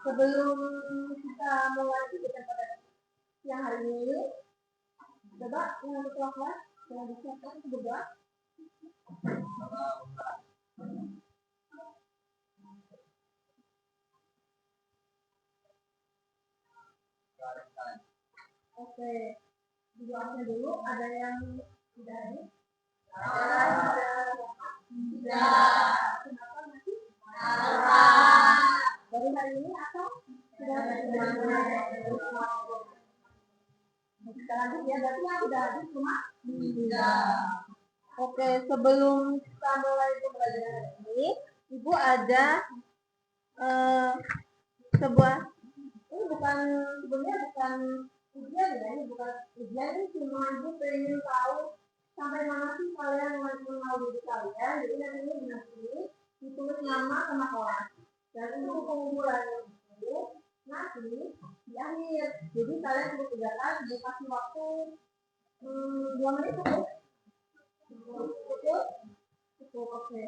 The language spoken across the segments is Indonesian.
Sebelum kita mulai kegiatan pada siang hari ini, coba yang ketua kelas yang disiapkan juga. Oke, dibuatnya dulu. Ada yang tidak ada? Tidak. Kenapa masih? Baru hari ini atau sudah ada? Kita lanjut ya, berarti yang sudah habis cuma Oke, sebelum kita mulai pembelajaran hari ini, Ibu ada sebuah, ini bukan sebenarnya bukan ujian ya, ini bukan ujian, ini cuma Ibu pengen tahu sampai mana sih kalian mengenal diri kalian. Jadi nanti ini ditulis nama sama kelas, dan itu pengumpulan itu nanti di akhir. Jadi kalian perlu kerjakan, dikasih waktu 2 menit cukup. Cukup, oke.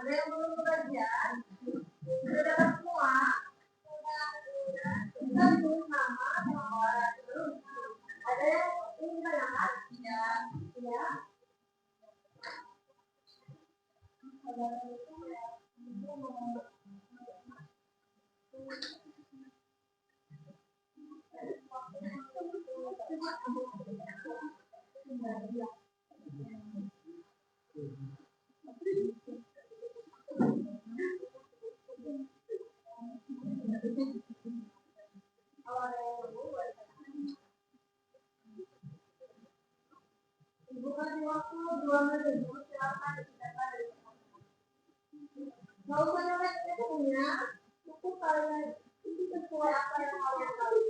Ada yang belum belajar? Sudah dapat semua? Kita tulis nama sama orang. Ada yang ingin ditanyakan? Ya. Ibu kasih waktu 2 menit. Silakan dicatat dari Nggak usah nyontek punya. Cukup kalian itu sesuai apa yang kalian tahu.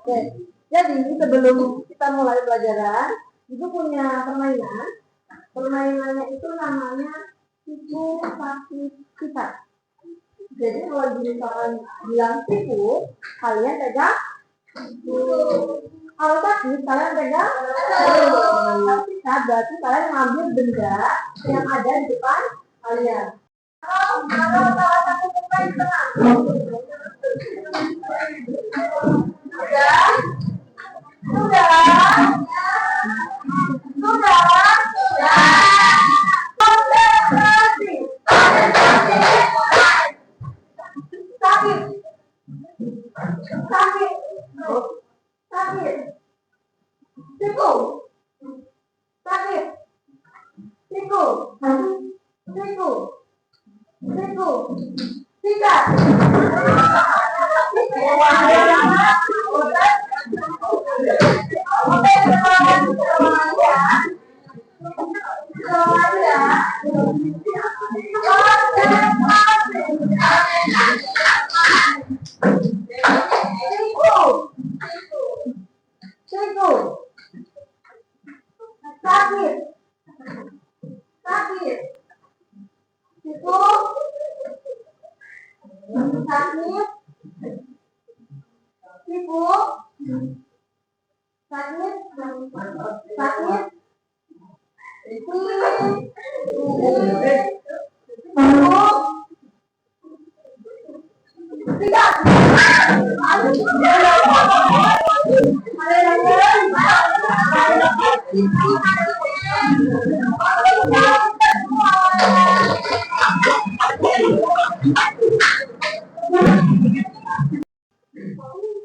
Oke, jadi sebelum kita mulai pelajaran, Ibu punya permainan. Permainannya itu namanya siku pasti sifat. Jadi kalau misalkan bilang siku, kalian pegang kalau tadi kalian pegang kalau sifat berarti kalian mengambil benda yang ada di depan kalian. Kalau salah satu pemain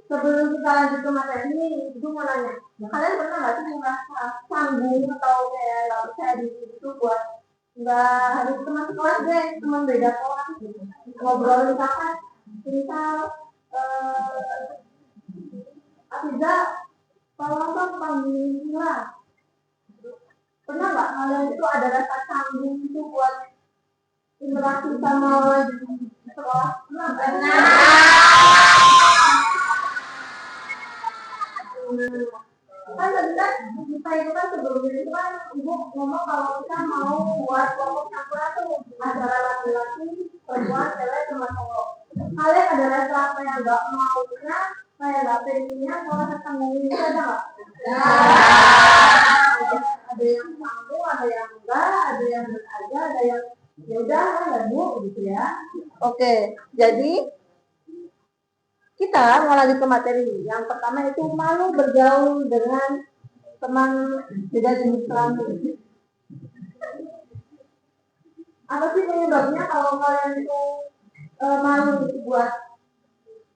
Sebelum kita lanjut ke materi ini, Ibu mau nanya, kalian pernah nggak sih merasa canggung atau kayak nggak percaya diri itu buat nggak harus teman sekelas deh, teman beda kelas gitu. Ngobrol misalkan, misal Afiza, kalau tentang gila, pernah nggak kalian itu ada rasa canggung itu buat interaksi sama sekolah? Pernah. Kan tadi kan kita itu kan sebelum itu kan ibu ngomong kalau kita mau buat kelompok campuran tuh antara laki-laki, perempuan, cewek sama cowok. Kalian ada rasa apa yang nggak maunya, kayak nggak pengennya, kalau tanggung itu ada nggak? Ada yang canggung, ada yang enggak, ada yang aja, ada yang ya udah ya bu gitu ya. Oke, jadi kita mau lanjut ke materi. Yang pertama itu malu bergaul dengan teman beda jenis kelamin. Apa sih penyebabnya kalau kalian itu malu buat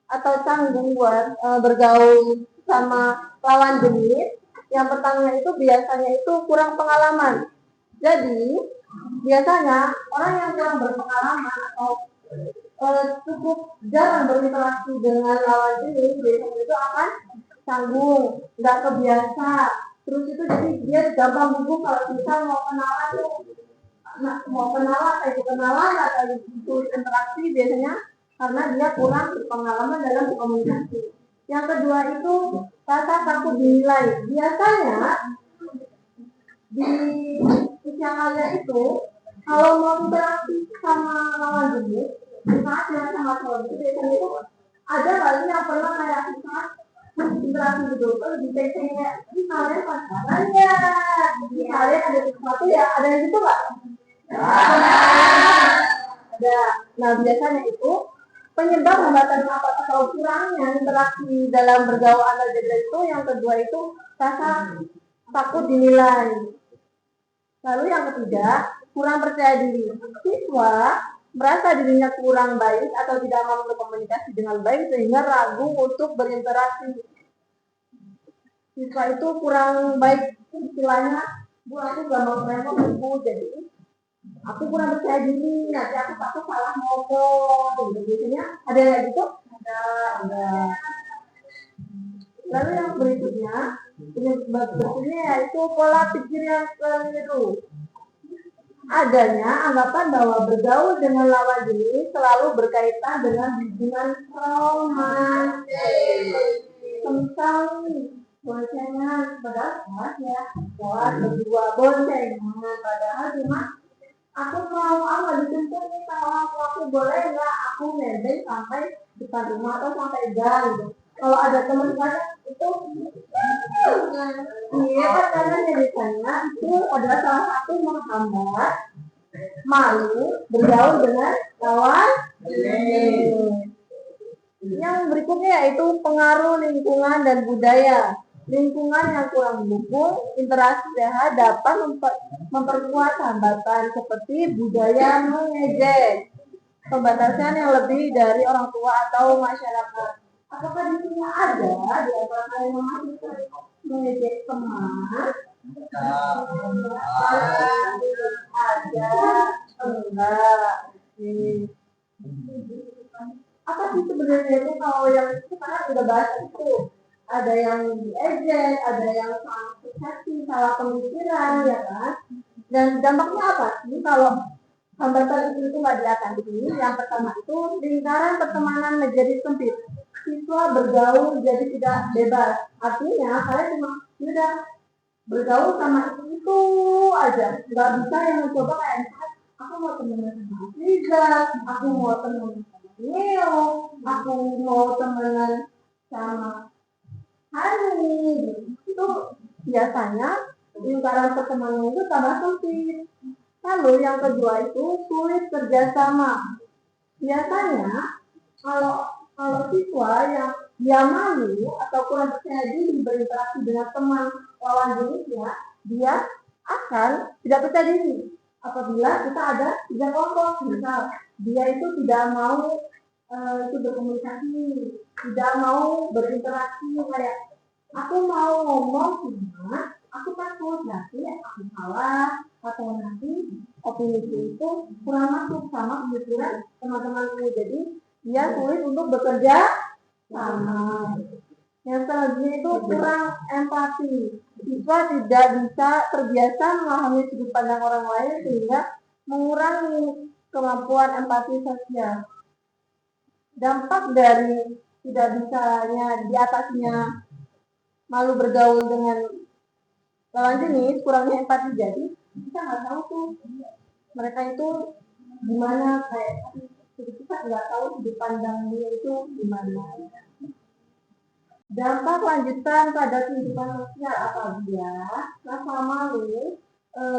atau canggung buat bergaul sama lawan jenis? Yang pertama itu biasanya itu kurang pengalaman. Jadi biasanya orang yang kurang berpengalaman atau cukup jarang berinteraksi dengan lawan jenis, biasanya itu akan canggung, nggak kebiasa. Terus itu jadi dia gampang gugup kalau bisa mau kenalan tuh, atau itu interaksi biasanya karena dia kurang berpengalaman dalam berkomunikasi. Yang kedua itu rasa takut dinilai. Biasanya di usia kalian itu kalau mau interaksi sama lawan jenis, saat dengan sama cowok itu biasanya itu ada kali yang pernah kayak saat interaksi gitu terus dicek-cek kayak ini kalian pacaran ya, ini kalian ada sesuatu ya, ada yang gitu nggak? Ada. Nah biasanya itu penyebab hambatan apa atau kurangnya interaksi dalam bergaul antar gender itu yang kedua itu rasa takut dinilai. Lalu yang ketiga kurang percaya diri. Siswa merasa dirinya kurang baik atau tidak mampu berkomunikasi dengan baik sehingga ragu untuk berinteraksi. Siswa itu kurang baik istilahnya, bu aku gak mau ngomong bu, jadi aku kurang percaya diri, nanti aku takut salah ngomong. Biasanya ada yang gitu? Ada. Lalu yang berikutnya, penyebab berikutnya yaitu pola pikir yang keliru. Adanya anggapan bahwa bergaul dengan lawan jenis selalu berkaitan dengan hubungan romantis. Tentang boncengan, padahal ya, buat berdua boncengan, padahal cuma aku mau dijemput nih sama aku boleh nggak aku nebeng sampai depan rumah atau sampai gang. Kalau ada teman saya itu iya kan karena biasanya itu adalah salah satu menghambat malu bergaul dengan lawan jenis. Berikutnya yaitu pengaruh lingkungan dan budaya. Lingkungan yang kurang mendukung interaksi sehat dapat memperkuat hambatan seperti budaya mengejek, pembatasan yang lebih dari orang tua atau masyarakat. Apakah di sini ada di antara kalian mahasiswa mengejek teman? Ada, enggak. Apa sih sebenarnya itu kalau yang itu karena udah bahas itu ada yang diejek, ada yang salah persepsi, salah pemikiran, ya kan? Dan dampaknya apa sih kalau hambatan itu nggak diatasi? Yang pertama itu lingkaran pertemanan menjadi sempit, siswa bergaul jadi tidak bebas. Artinya kalian cuma udah bergaul sama itu aja, nggak bisa yang mencoba kayak aku mau temenan sama Riza, aku mau temenan sama Neo, aku mau temenan sama Hani. Itu biasanya lingkaran pertemanan itu tambah sempit. Lalu yang kedua itu sulit kerjasama. Biasanya kalau siswa yang dia malu atau kurang percaya diri berinteraksi dengan teman lawan jenisnya, dia akan tidak percaya diri. Apabila kita ada 3 kelompok, misal dia itu tidak mau itu berkomunikasi, tidak mau berinteraksi kayak aku mau ngomong cuma aku takut nanti aku salah atau nanti opini itu kurang masuk sama pemikiran teman-temanku, jadi dia sulit untuk bekerja sama. Yang selanjutnya itu kurang empati. Siswa tidak bisa terbiasa memahami sudut pandang orang lain sehingga mengurangi kemampuan empati sosial. Dampak dari tidak bisanya diatasinya malu bergaul dengan lawan jenis, kurangnya empati, jadi kita nggak tahu tuh mereka itu gimana, kayak kita nggak tahu sudut pandangnya itu gimana. Dampak lanjutan pada kehidupan sosial apabila rasa malu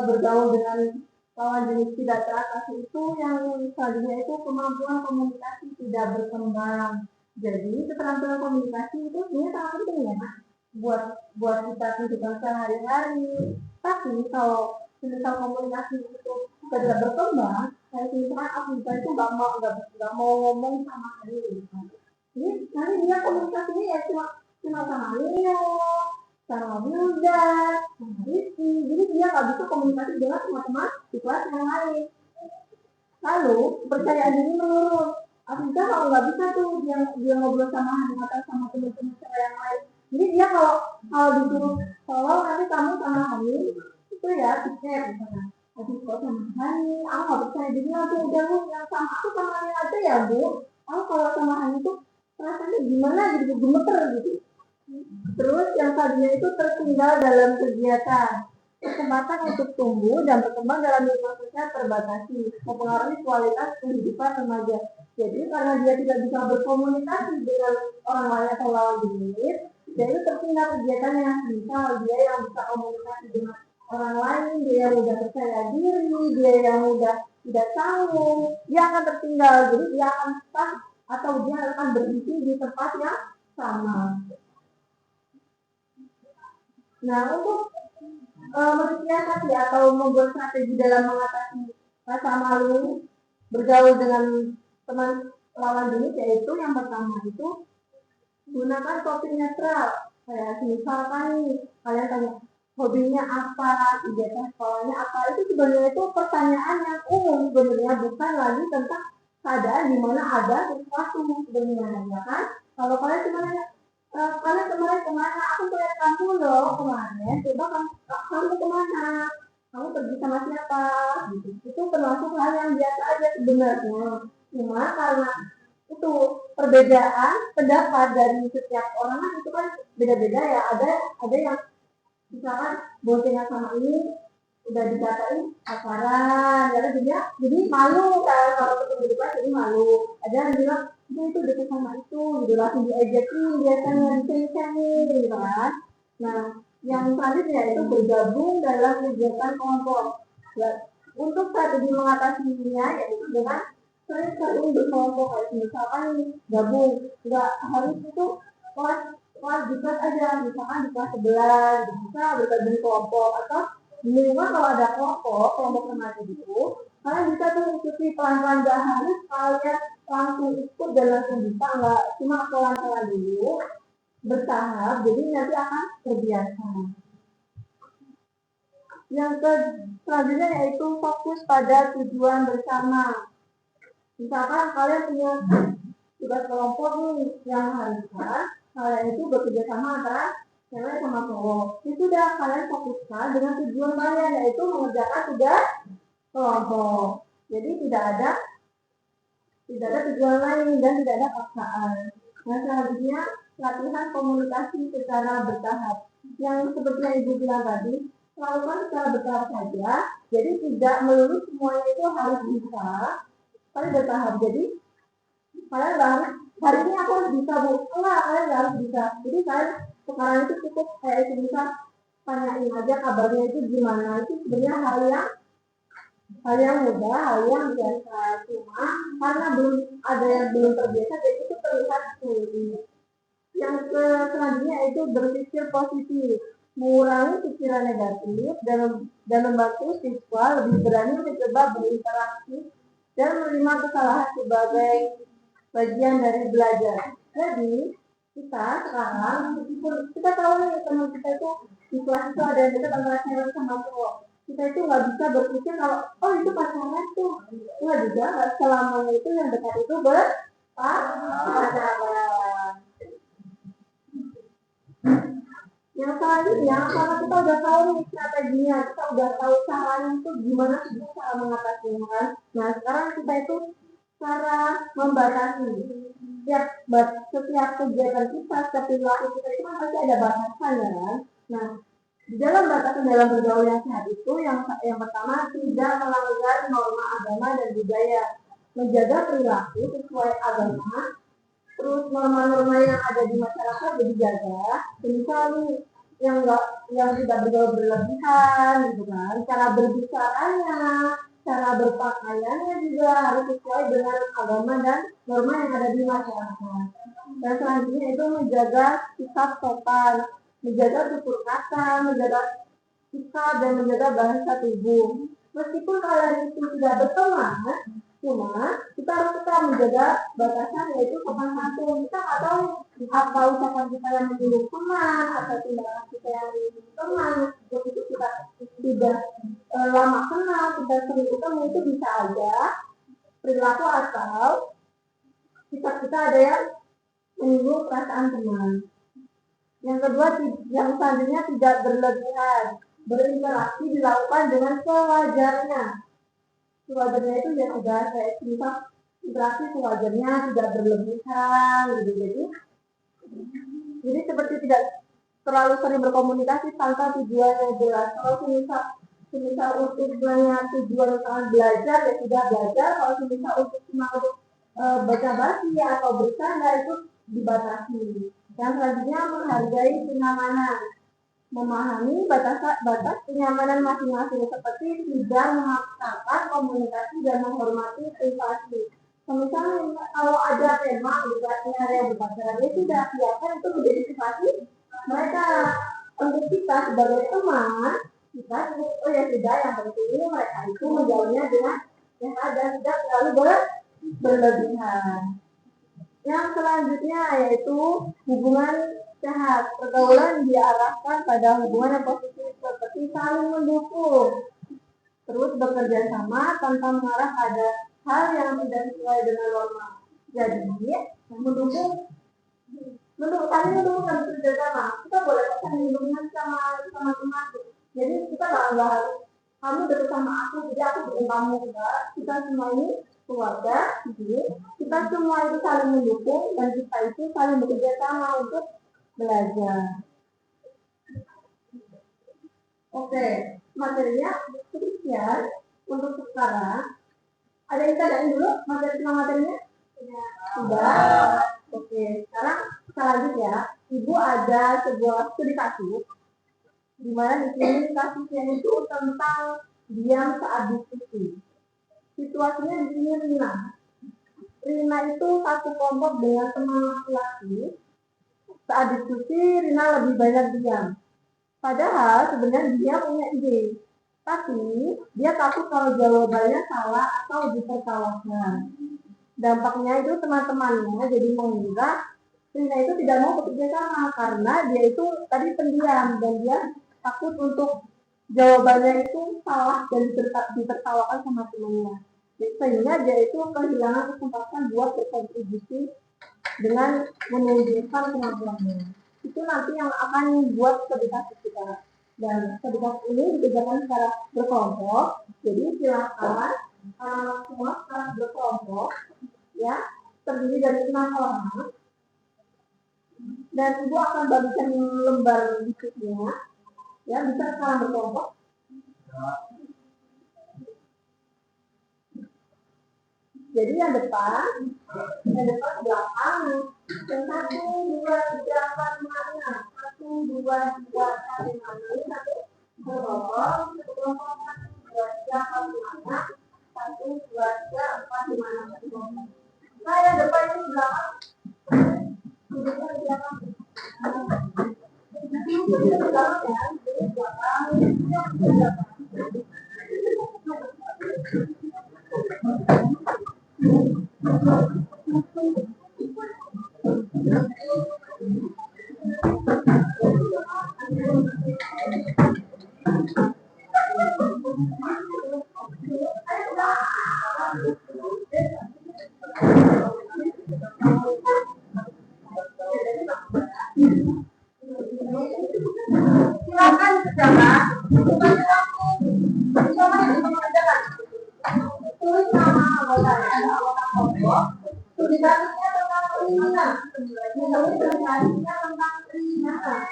bergaul dengan lawan jenis tidak teratasi itu, yang selanjutnya itu kemampuan komunikasi tidak berkembang. Jadi keterampilan komunikasi itu sebenarnya sangat penting ya buat kita kehidupan sehari-hari. Tapi kalau misal komunikasi itu tidak berkembang, kayak misalkan aku itu nggak mau ngomong sama hari ini, nanti dia komunikasinya ya cuma sama Leo, sama Wilda, sama Rizky. Jadi dia nggak bisa komunikasi dengan teman-teman di kelas yang lain. Lalu kepercayaan diri menurun. Artinya kalau nggak bisa tuh dia ngobrol sama atau sama teman-teman yang lain. Jadi dia kalau disuruh tolong nanti kamu sama Hani itu ya tiket misalnya. Habis kok sama Hani, aku nggak percaya diri aku udah lu yang sama aku sama Hani aja ya bu. Aku kalau sama Hani tuh rasanya gimana gitu, gemeter gitu. Terus yang tadinya itu tertinggal dalam kegiatan, kesempatan untuk tumbuh dan berkembang dalam lingkungan sosial terbatasi, mempengaruhi kualitas kehidupan remaja. Jadi karena dia tidak bisa berkomunikasi dengan orang lain atau lawan jenis, dia itu tertinggal kegiatannya. Misal dia yang bisa komunikasi dengan orang lain, dia yang mudah percaya diri, dia yang mudah tidak canggung, dia akan tertinggal. Jadi dia akan stuck atau dia akan berhenti di tempat yang sama. Nah, untuk mensiasati atau membuat strategi dalam mengatasi rasa malu bergaul dengan teman lawan jenis, yaitu yang pertama itu gunakan topik netral. Kayak misalkan nih kalian tanya hobinya apa, ijazah sekolahnya apa, itu sebenarnya itu pertanyaan yang umum sebenarnya, bukan lagi tentang keadaan di mana ada sesuatu sebenarnya, ya kan? Kalau kalian cuma nanya kalian kemarin kemana, aku lihat kamu loh kemarin, coba kamu kemana, kamu pergi sama siapa, gitu. Itu termasuk hal yang biasa aja sebenarnya, cuma karena itu perbedaan pendapat dari setiap orang kan itu kan beda-beda ya, ada yang misalkan bosnya sama ini udah dikatain pacaran, jadi malu kan kalau ketemu di kelas, jadi malu. Ada yang bilang itu deket sama itu, gitu langsung diejekin biasanya, diceng-cengin gitu kan. Nah, yang selanjutnya itu bergabung dalam kegiatan kelompok. Ya, untuk strategi mengatasinya yaitu dengan sering berkelompok kayak misalkan gabung, nggak harus itu kelas di kelas aja, misalkan di kelas 11 bisa bergabung kelompok atau minimal kalau ada kelompok remaja gitu, kalian bisa tuh ikuti pelan-pelan, nggak harus kalian langsung ikut dan langsung bisa, nggak, cuma pelan-pelan dulu bertahap, jadi nanti akan terbiasa. Yang selanjutnya yaitu fokus pada tujuan bersama. Misalkan kalian punya tugas kelompok nih yang harusnya kalian itu bekerja sama antara cewek sama cowok. Itu sudah kalian fokuskan dengan tujuan kalian, yaitu mengerjakan tugas kelompok. Jadi tidak ada tujuan lain dan tidak ada paksaan. Nah, selanjutnya latihan komunikasi secara bertahap. Yang seperti yang Ibu bilang tadi, lakukan secara bertahap saja. Jadi tidak melulu semuanya itu harus bisa, tapi bertahap. Jadi kalian harus, hari ini aku harus bisa, Bu. Enggak, kalian nggak harus bisa. Jadi kalian sekarang itu cukup kayak bisa tanyain aja kabarnya itu gimana. Itu sebenarnya hal yang mudah, hal yang biasa. Cuma karena belum ada yang belum terbiasa, jadi itu terlihat sulit. Yang selanjutnya itu berpikir positif, mengurangi pikiran negatif dan membantu siswa lebih berani mencoba berinteraksi dan menerima kesalahan sebagai bagian dari belajar. Jadi kita sekarang, meskipun kita tahu nih teman kita itu di kelas itu ada yang dekat antara cewek sama cowok, kita itu nggak bisa berpikir kalau itu pacaran tuh, nggak juga, nggak selamanya itu yang dekat itu pacaran. Yang selanjutnya, karena kita udah tahu nih strateginya, kita udah tahu caranya itu gimana sih cara mengatasinya kan. Nah sekarang kita itu cara membatasi setiap kegiatan kita, setiap perilaku kita itu kan pasti ada batasan ya kan. Nah di dalam batasan dalam bergaul yang sehat itu yang pertama, tidak melanggar norma agama dan budaya, menjaga perilaku sesuai agama, terus norma-norma yang ada di masyarakat dijaga. Misalnya yang tidak bergaul berlebihan gitu kan, cara berbicaranya, cara berpakaiannya juga harus sesuai dengan agama dan norma yang ada di masyarakat. Dan selanjutnya itu menjaga sikap sopan, menjaga tutur kata, menjaga sikap dan menjaga bahasa tubuh. Meskipun kalian itu tidak berteman, cuma kita harus tetap menjaga batasan, yaitu sopan santun. Kita nggak tahu apa ucapan kita yang menyinggung teman atau tindakan kita yang menyinggung teman. Begitu kita sudah lama kenal, kita sering ketemu, itu bisa aja perilaku atau sikap kita ada yang menyinggung perasaan teman. Yang kedua, yang selanjutnya tidak berlebihan. Berinteraksi dilakukan dengan sewajarnya. Sewajarnya itu yang udah kayak misal interaksi sewajarnya, tidak berlebihan gitu. Jadi seperti tidak terlalu sering berkomunikasi tanpa tujuan yang jelas. Kalau misal untuk tujuan belajar ya sudah belajar. Kalau misal untuk baca basi atau bercanda itu dibatasi. Yang selanjutnya menghargai kenyamanan, memahami batas kenyamanan masing-masing, seperti tidak memaksakan komunikasi dan menghormati privasi. Misalnya kalau ada tema debatnya yang berpacaran, ya sudah siapkan itu menjadi privasi mereka. Untuk kita sebagai teman, kita ya sudah, yang penting mereka itu menjauhnya dengan sehat dan tidak terlalu berlebihan. Yang selanjutnya yaitu hubungan sehat. Pergaulan diarahkan pada hubungan yang positif seperti saling mendukung, terus bekerja sama tanpa mengarah pada hal yang tidak sesuai dengan norma. Jadi mendukung saling mendukung dan bekerja sama. Kita boleh saling mendukung sama teman. Jadi kita nggak harus kamu dekat sama aku, jadi aku dengan kamu. Enggak. Kita semua ini keluarga, jadi kita semua itu saling mendukung dan kita itu saling bekerja sama untuk belajar. Oke, materinya sekian untuk sekarang. Ada yang tanyain dulu materinya? Sudah. Oke, sekarang kita lanjut ya. Ibu ada sebuah studi kasus, di mana di sini kasusnya itu tentang diam saat diskusi. Situasinya di sini ringan. Rina itu satu kelompok dengan teman laki-laki. Saat diskusi, Rina lebih banyak diam. Padahal sebenarnya dia punya ide. Tapi dia takut kalau jawabannya salah atau ditertawakan. Dampaknya itu teman-temannya jadi mengira Rina itu tidak mau bekerja sama karena dia itu tadi pendiam dan dia takut untuk jawabannya itu salah dan ditertawakan sama temannya. Sehingga dia itu kehilangan kesempatan buat berkontribusi dengan menunjukkan kemampuannya. Itu nanti yang akan membuat edukasi kita. Dan edukasi ini dikerjakan secara berkelompok. Jadi silakan semua secara berkelompok, ya, terdiri dari 6 orang. Dan ibu akan bagikan lembar diskusinya, ya, bisa secara berkelompok. Jadi yang depan belakang, yang 1, 2, 3, 4, 5, 6. 1, 2, 3, 4, 5, 6. Ini satu kelompok, 1, 2, 3, 4, 5, 6. 1, 2, 3, 4, 5, 6. Nah, yang depan ini belakang. Duduknya di belakang. Nanti itu di belakang ya, di belakang. Silakan kerjakan. Tulis nama anggota kelompok. Tulisannya tentang perizinan. Tulis tulisannya tentang perizinan.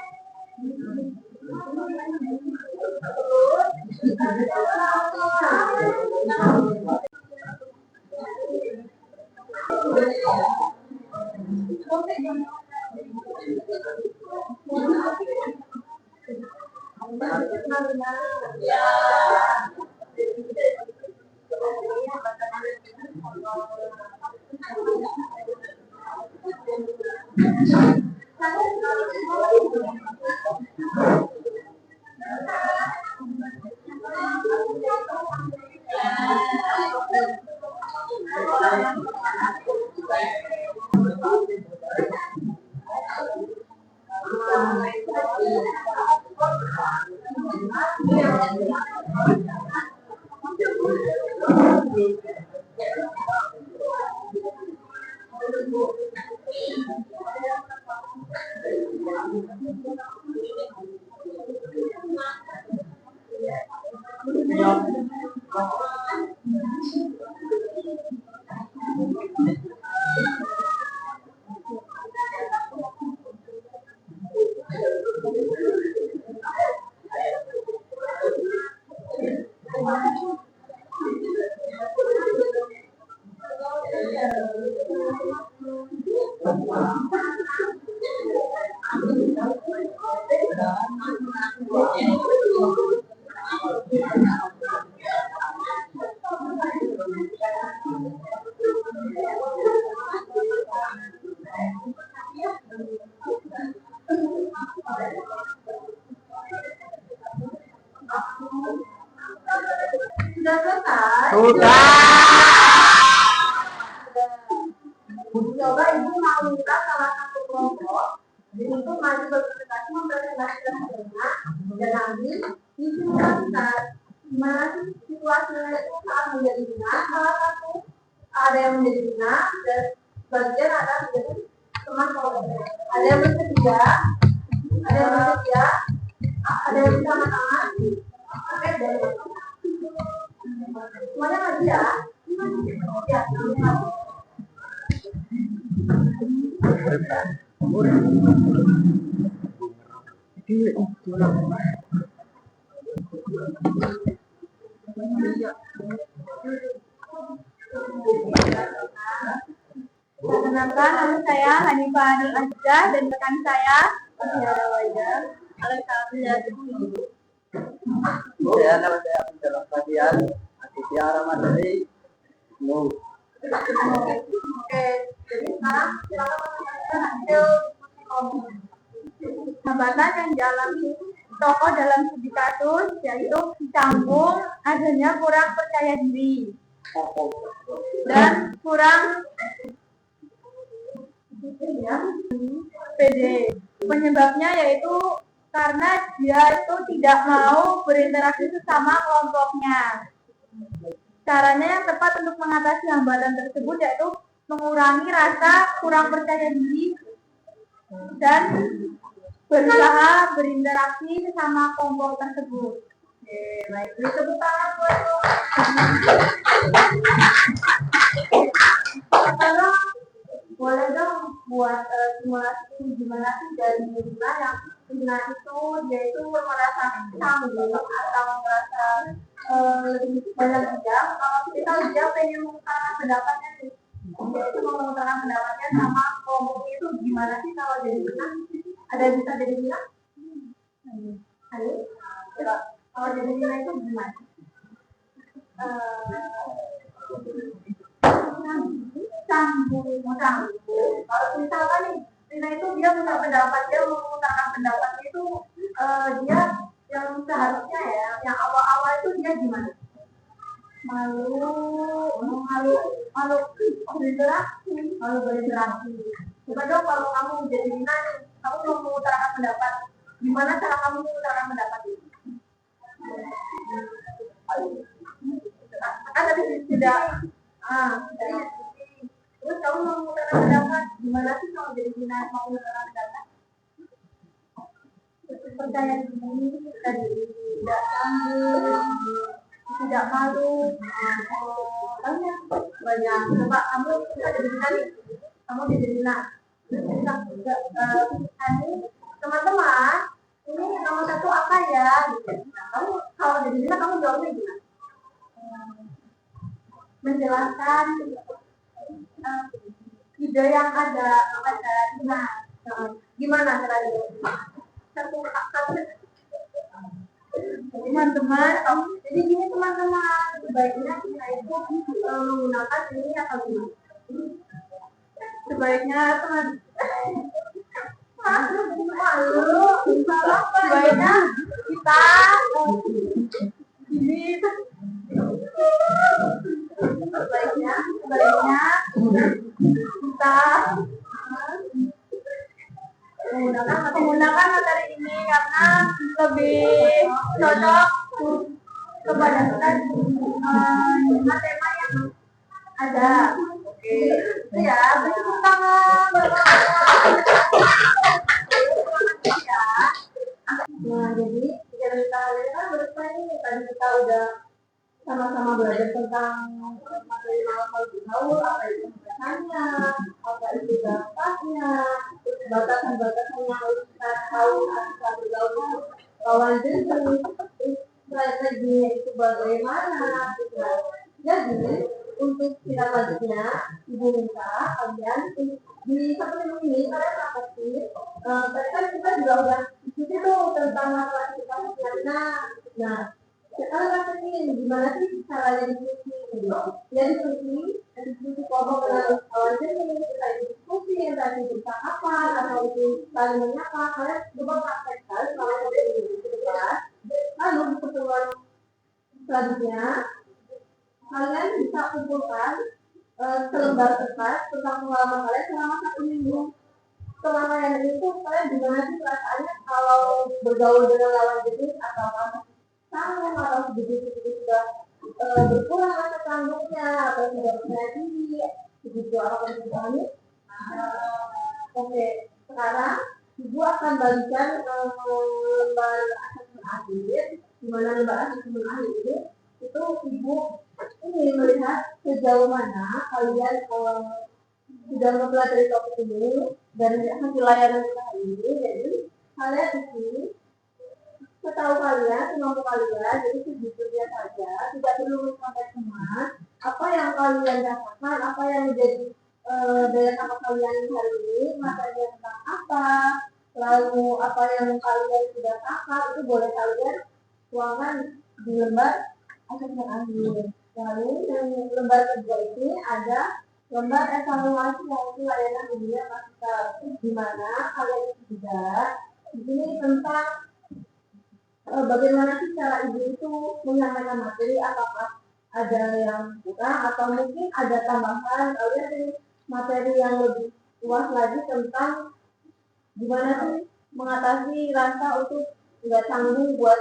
Sudah selesai? Sudah. Coba ibu mau minta salah satu kelompok untuk maju berpresentasi mempresentasikan hasilnya dan nanti disimulasikan gimana sih situasinya itu saat menjadi bina. Salah satu ada yang menjadi bina dan bagian ada menjadi teman kelompoknya. Ada yang bersedia, ada yang bersama tangan, dan semuanya lagi ya. Ya, Perkenalkan, nama saya Hanifah Nur Azizah dan rekan saya Tiara Waida. Ya, nama saya Abdul Fadian, Tiara Madani. Oke, jadi sekarang silakan menyampaikan hasil diskusi kelompok. Hambatan yang dialami tokoh dalam studi kasus yaitu canggung, adanya kurang percaya diri dan kurang pede. Penyebabnya yaitu karena dia itu tidak mau berinteraksi sesama kelompoknya. Caranya yang tepat untuk mengatasi hambatan tersebut yaitu mengurangi rasa kurang percaya diri dan berusaha berinteraksi sesama kelompok tersebut. Oke, baik. Beri tepuk tangan buat sekarang boleh dong buat simulasi gimana sih dari Nina yang Nina itu dia itu merasa canggung atau merasa lebih banyak jam. Kalau kita dia pengen mengutarakan pendapatnya sih, dia itu mau mengutarakan pendapatnya sama kelompoknya itu gimana sih kalau jadi Nina? Ada yang bisa jadi Nina? Ayo, kalau jadi Nina itu gimana? Canggung. Kalau misalkan nih, Rina itu dia punya pendapat, dia mengutarakan pendapatnya itu dia yang seharusnya ya, yang awal-awal itu dia gimana? Malu berinteraksi. Coba dong kalau kamu jadi Rina nih, kamu mau mengutarakan pendapat, gimana cara kamu mengutarakan pendapat itu? Kan tadi sudah terus kamu mau mengutarakan pendapat gimana sih kalau jadi Rina mau mengutarakan pendapat? Percaya diri, tidak canggung, tidak malu, banyak. Coba kamu jadi Rina nih, kamu jadi Rina. Teman-teman, ini nomor satu apa ya? Nah, kamu kalau jadi Rina kamu jawabnya gimana? Menjelaskan ide yang ada Rina. Gimana caranya? Teman-teman, jadi gini teman-teman, sebaiknya kita itu menggunakan ini atau gimana? Sebaiknya sebaiknya kita ini sebaiknya kita menggunakan materi ini karena lebih cocok kepada kita dengan tema yang ada. Oke, itu ya. Beri tepuk tangan. Nah, jadi kegiatan kita hari ini kan bermain ini. Tadi kita udah sama-sama belajar tentang materi hal bergaul, apa itu batasannya, apa itu dampaknya, batasan-batasan yang harus kita tahu kita bergaul lawan jenis, strateginya itu bagaimana, gitu. Jadi untuk tidak lanjutnya, Ibu minta kalian di satu minggu ini kalian praktekin. Tadi kan kita juga udah diskusi tuh tentang masalah kita nah sekarang praktekin gimana sih caranya diskusi ya diskusi kelompok dengan lawan jenis, kita diskusi entah itu percakapan atau itu saling menyapa. Kalian coba praktekkan selama ini lalu di pertemuan selanjutnya kalian bisa kumpulkan selembar kertas tentang pengalaman kalian selama 1 minggu. Selama yang itu kalian gimana sih perasaannya kalau bergaul dengan lawan jenis atau canggung atau sedikit-sedikit sudah berkurang rasa canggungnya atau tidak percaya diri begitu apa ini? Oke, sekarang Ibu akan bagikan lembar asesmen akhir, di mana lembar asesmen akhir ini itu Ibu ini melihat sejauh mana kalian sudah mempelajari topik ini dan hasil layanan kita hari ini. Jadi kalian di sini setahu kalian, semampu kalian, jadi sejujurnya saja, tidak perlu sampai semua apa yang kalian rasakan, apa yang menjadi daya tangkap kalian hari ini, materinya tentang apa, lalu apa yang kalian sudah tangkap itu boleh kalian tuangkan di lembar asesmen akhir. Lalu yang lembar kedua ini ada lembar evaluasi yaitu layanan dunia master, di mana kalian juga di sini tentang bagaimana sih cara ibu itu menyampaikan materi, apakah ada yang kurang atau mungkin ada tambahan kalian materi yang lebih luas lagi tentang gimana sih mengatasi rasa untuk nggak canggung buat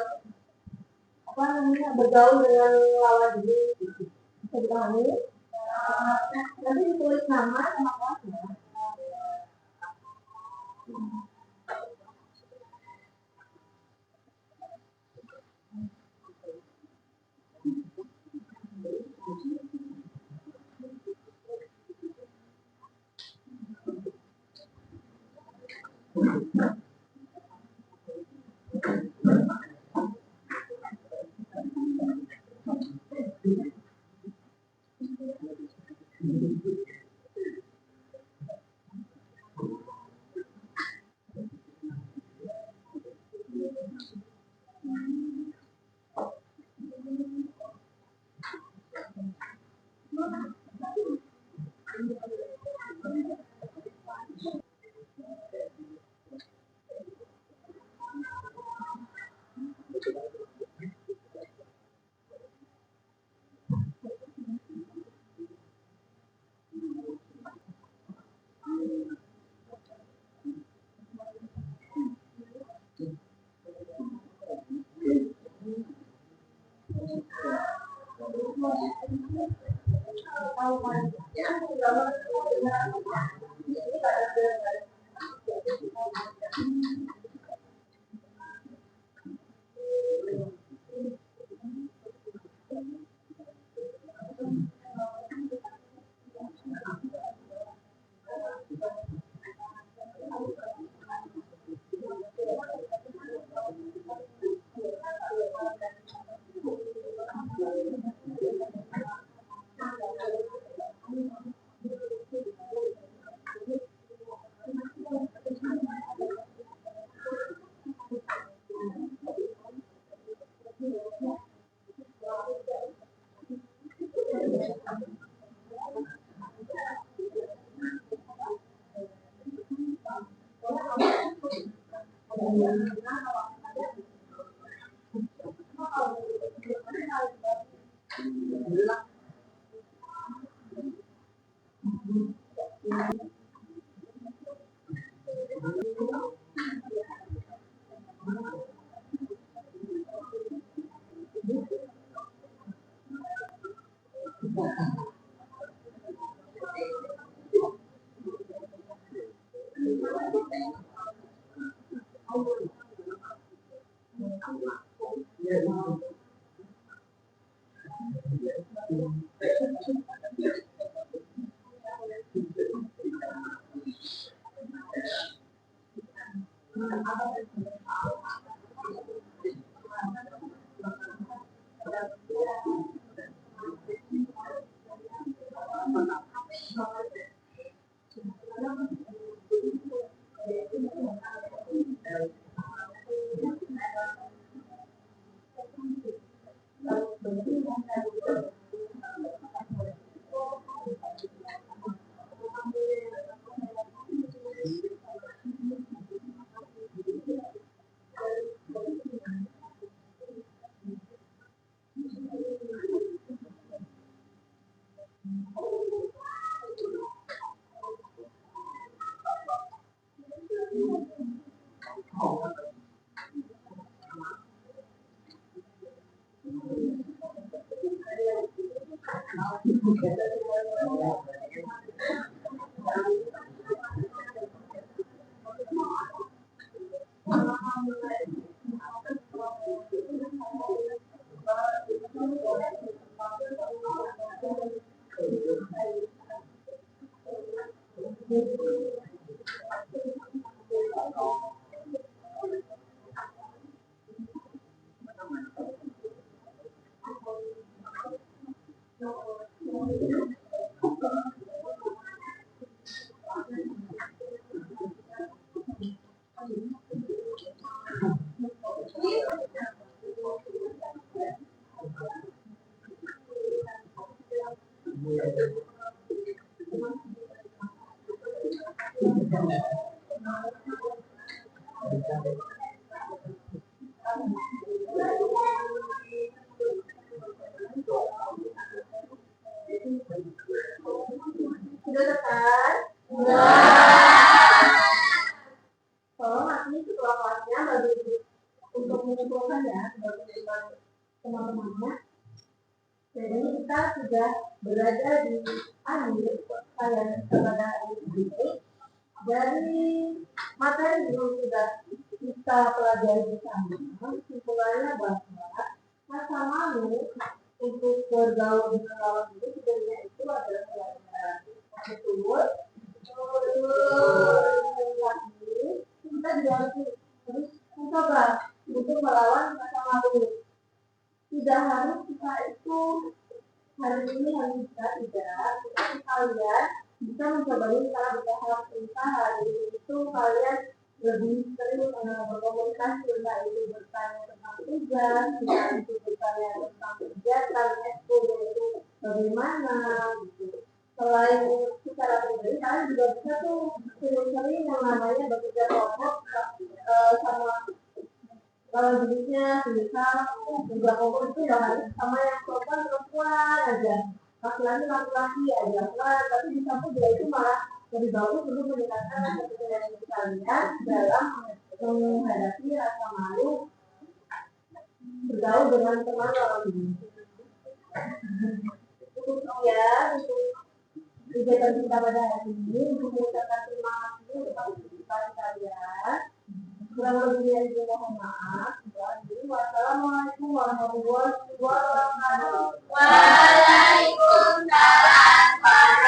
bergaul dengan lawan jenis. Bisa dipahami? Nanti ditulis nama sama kelasnya. Sudah tekan? Tolong nanti setelah kelasnya bagi untuk mengumpulkan ya sebagai teman-temannya. Jadi kita sudah berada di akhir saya kepada ini dari materi yang sudah kita pelajari bersama. Kesimpulannya bahwa rasa malu untuk bergaul dengan lawan itu sebenarnya itu adalah betul. Kita juga harus mencoba untuk melawan rasa malu. Tidak harus kita itu hari ini harus bisa tidak, tetapi kalian bisa mencobanya secara bertahap. Entah hari ini itu kalian lebih sering berkomunikasi, entah itu bertanya tentang tugas, entah itu bertanya tentang kegiatan, ekskul itu bagaimana gitu. Selain secara pribadi, kalian juga bisa tuh sering-sering yang namanya bekerja kelompok sama kalau jenisnya misal juga kelompok itu ya harus sama yang perempuan aja, laki-laki aja lah, tapi bisa pun dia itu malah lebih bagus untuk meningkatkan rasa percaya diri kalian dalam menghadapi rasa malu bergaul dengan teman lawan jenis. Cukup ya untuk kegiatan kita pada hari ini, untuk mengucapkan terima kasih untuk partisipasi kalian. Kurang lebihnya juga mohon maaf. Wassalamualaikum warahmatullahi wabarakatuh. Waalaikumsalam.